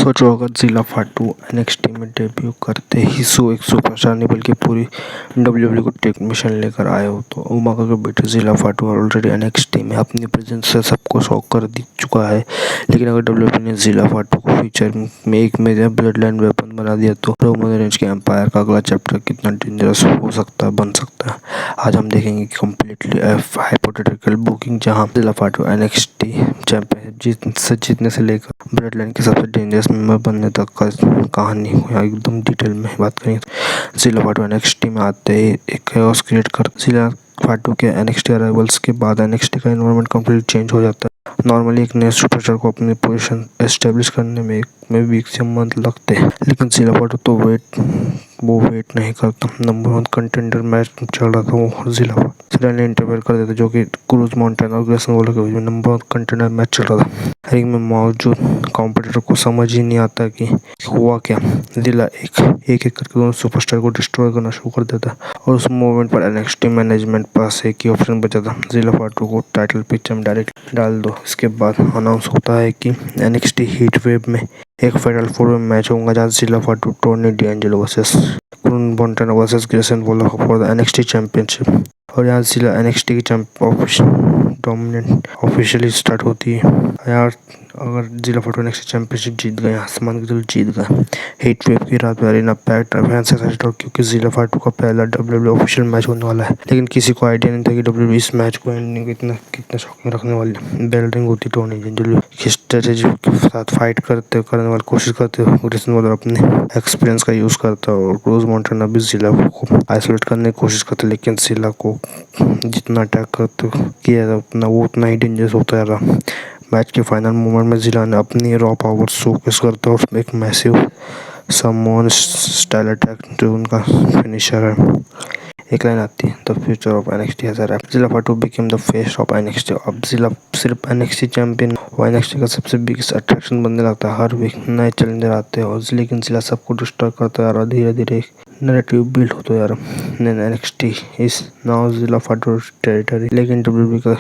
सोचो अगर जिला फाटू एनएक्सटी में डेब्यू करते ही एक सुपरस्टार नहीं बल्कि पूरी डब्ल्यूडब्ल्यू को टेक मिशन लेकर आए हो। तो उमाका के बेटे जिला फाटू ऑलरेडी एनएक्सटी में अपनी प्रेजेंस से सबको शॉक कर दी चुका है, लेकिन अगर डब्ल्यूडब्ल्यू ने जिला फाटू को फ्यूचर में एक मेजर ब्लड लाइन वेपन बना दिया तो रोमन रेंज के एम्पायर का अगला चैप्टर कितना डेंजरस हो सकता है, बन सकता है। आज हम देखेंगे कि कम्प्लीटली हाइपोथेटिकल बुकिंग जहां जिला फाटू एनएक्सटी चैंपियनशिप जीतने से लेकर ब्लड लाइन के सबसे डेंजरस मेंबर बनने तक का कहानी एकदम डिटेल में बात करेंगे। जिला फाटू एनएक्सटी में आते ही एक कैओस क्रिएट कर जिला फाटू के एनएक्सटी अराइवल्स के बाद एनएक्सटी का एनवायरनमेंट कंप्लीट चेंज हो जाता है। नॉर्मली एक नए सुपरस्टार को अपनी पोजीशन एस्टेब्लिश करने में वीक से मंथ लगते हैं, लेकिन जिला फाटू तो वेट नहीं करता। नंबर 1 कंटेंडर मैच चल रहा था, वो जिला ने इंटरफेयर कर देता, जो कि क्रूज माउंटेन और ग्रेसन वॉलर के बीच में नंबर 1 कंटेंडर मैच चल रहा था। रिंग में मौजूद कॉम्पिटिटर को समझ ही नहीं आता कि हुआ क्या। जिला एक करके दोनों सुपरस्टार को डिस्ट्रॉय करना शुरू कर देता और उस मोमेंट पर एनएक्सटी मैनेजमेंट पास एक ही ऑप्शन बचा था, जिला फाटू को टाइटल पिक्चर में डायरेक्ट डाल दो। इसके बाद अनाउंस होता है कि एनएक्सटी हीट वेव में एक फाइनल 4 में मैच होगा जहाँ Zilla Fatu Tony D'Angelo versus Cruz mountain versus Grayson Waller for the NXT championship. और यहाँ जिला एनएक्सटी की डोमिनेंट ऑफिशियली स्टार्ट होती है। यार अगर जिला फाटू एनएक्सटी चैंपियनशिप जीत गए, आसमान की तरफ जीत गए, हीट वेव की रात में अरीना पैक्ड फैंस एक्साइटेड क्योंकि जिला फाटू का पहला डब्ल्यूडब्ल्यू ऑफिशियल मैच होने वाला है। लेकिन किसी को आइडिया नहीं था कि डब्ल्यूडब्ल्यू इस मैच को एंडिंग कितना शॉकिंग रखने वाली है। बेल रिंग होती टोनी डीएंजेलो की स्ट्रेटेजी के साथ फाइट करने वाली कोशिश करते हुए ग्रेसन वॉलर अपने एक्सपीरियंस का यूज करता है और क्रूज माउंटेन अभी जिला को आइसोलेट करने की कोशिश करते, लेकिन जिला को जितना अटैक करते किया था उतना ही डेंजरस होता रहा। मैच के फाइनल मोमेंट में जिला ने अपनी रॉ पावर शोकेस करता और एक मैसिव समोन स्टाइल अटैक जो उनका फिनिशर है। एक लाइन आती है, the future of NXT has arrived. Zilla Fatu became the face of NXT. अब जिला सिर्फ एनएक्सटी चैंपियन और एनएक्सटी का सबसे बिगेस्ट अट्रैक्शन बनने लगता है। हर वीक नए चैलेंजर आते हैं और लेकिन जिला सबको डिस्ट्रॉय करता है और धीरे धीरे एक नैरेटिव बिल्ड होता है। एनएक्सटी इज नाउ जिला फाटू टेरिटरी। लेकिन डब्ल्यूडब्ल्यू का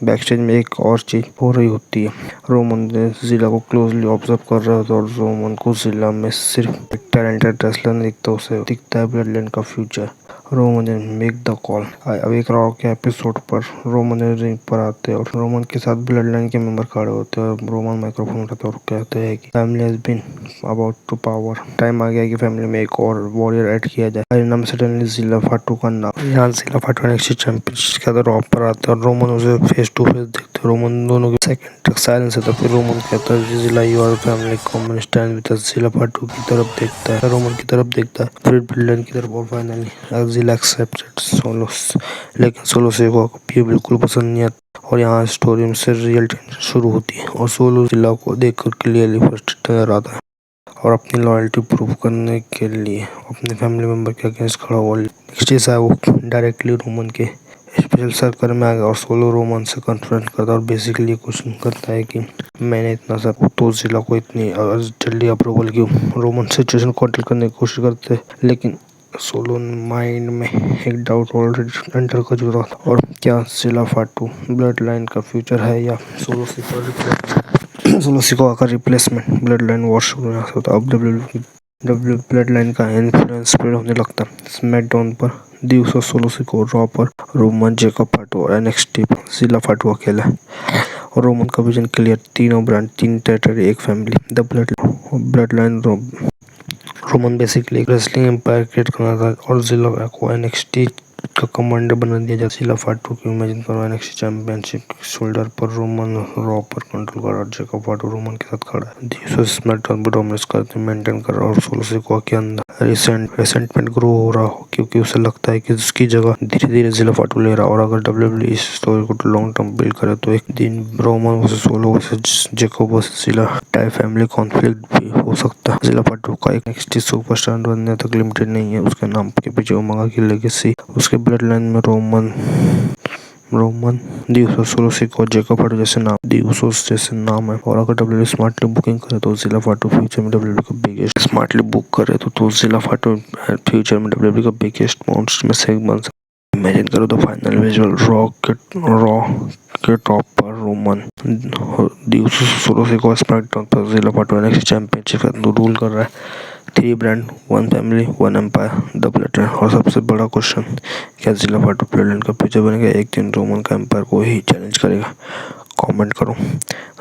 बैकस्टेज में एक और चीज हो रही होती है। रोमन जिला को क्लोजली ऑब्जर्व कर रहा होता है और रोमन को जिला में सिर्फ एक टैलेंटेड रेसलर नहीं दिखता, उसे दिखता है ब्लड लाइन का future. Roman make the call. अब एक रॉ के एपिसोड पर रोमन रिंग पर आते हैं और रोमन के साथ ब्लड लाइन के मेंबर खड़े होते हैं और रोमन माइक्रोफोन उठाते और कहते हैं कि family has been about to power. Time आ गया कि फैमिली में एक और वॉरियर ऐड किया जाए। परिणाम में सडनली जिला फाटू का नाम यहाँ जिला फाटू एनएक्सटी चैंपियनशिप के रॉ पर आते हैं और रोमन उसे फेस टू फेस देखते हैं। रोमन दोनों के सेकंड तक साइलेंस है, फिर रोमन कहता है जिला you are family common stand with us. जिला फाटू की तरफ देखता है, रोमन की तरफ देखता है, फिर ब्लड लाइन की तरफ और फाइनली जिला एक्सेप्टेड सोलोस। लेकिन सोलो को ये बिल्कुल पसंद नहीं आता और यहाँ स्टोरी में से रियल टेंशन शुरू होती है और सोलो जिला को देखकर क्लियरली फ्रस्ट्रेटेड नजर आता है और अपनी लॉयल्टी प्रूव करने के लिए अपने फैमिली मेंबर के अगेंस्ट खड़ा हुआ। नेक्स्ट है वो डायरेक्टली रोमन के स्पेशल सर्कल में आ गया और सोलो रोमन से कन्फ्रंट करता है और बेसिकली क्वेश्चन करता है कि मैंने इतना सब तो जिला को इतनी जल्दी अप्रूवल क्यों। रोमन सिचुएशन को कंट्रोल करने की कोशिश करते हैं, लेकिन सोलो माइंड में एक डाउट ऑलरेडी एंटर कर चुका था और क्या जिला फाटू ब्लड लाइन का फ्यूचर है या सोलो सिकोआ का रिप्लेसमेंट। ब्लड लाइन वॉर शुरू होता। अब डब्ल्यू ब्लड लाइन का इन्फ्लुएंस स्प्रेड होने लगता। स्मैकडाउन पर दिवसों सोलो सिको, रॉ पर रोमन जेकब फाटू और एनएक्सटी पर जिला फाटू अकेला और रोमन का विजन क्लियर। तीनों ब्रांड, 3 टेरिटरी, एक family. The blood line Roman basically एक रेसलिंग एम्पायर क्रिएट करना था और जिला को एनएक्सटी का कमांडर बना दिया जाता। जिला फाटू की इमेजिन करो एनएक्सटी चैंपियनशिप शोल्डर पर, रोमन रॉ पर कंट्रोल कर रहा, जेकब फाटू रोमन के साथ खड़ा है। दिवसों स्मैकडाउन पर डोमिनेट करते मेंटेन कर रहा और सोलो सिकोआ के अंदर रिसेंटमेंट ग्रो हो रहा हो क्योंकि उसे लगता है कि उसकी जगह धीरे धीरे जिला फाटू ले रहा और अगर डब्ल्यूडब्ल्यू इस स्टोरी को लॉन्ग टर्म बिल्ड करे तो एक दिन Roman versus solo versus Jacob versus जिला टाइप फैमिली कॉन्फ्लिक्ट भी हो सकता है। जिला फाटू का एक नेक्स्ट सुपरस्टार बनने तक लिमिटेड नहीं है, उसके नाम के पीछे उमागा की लेगेसी, उसके ब्लड लाइन में रोमन दिवसों सोलो सिको जेकब फाटू जैसे नाम है और अगर डब्ल्यूडब्ल्यू स्मार्टली बुकिंग करे तो जिला फाटू फ्यूचर में डब्ल्यूडब्ल्यू का बिगेस्ट स्मार्टली बुक करे तो जिला फाटू फ्यूचर में डब्ल्यूडब्ल्यू का बिगेस्ट मॉन्स्टर में से एक बन सकता है। इमेजिन करो द फाइनल विजुअल, रॉ के टॉप पर रोमन ड्यूस शुरू से को स्मैकडाउन पर जिला पार्ट NXT चैंपियनशिप रूल कर रहा है। 3 ब्रांड, 1 फैमिली, 1 एम्पायर, डबल एटर। और सबसे बड़ा क्वेश्चन, क्या जिला पार्ट प्लेटलाइन का फ्यूचर बनेगा? एक दिन रोमन का एम्पायर को ही चैलेंज करेगा? कमेंट करो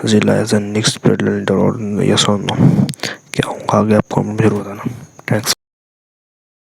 जिला एज एन नेक्स्ट प्लेटलाइन और यस और नो क्या होगा आगे, आप कमेंट में जरूर बताना। थैंक्स।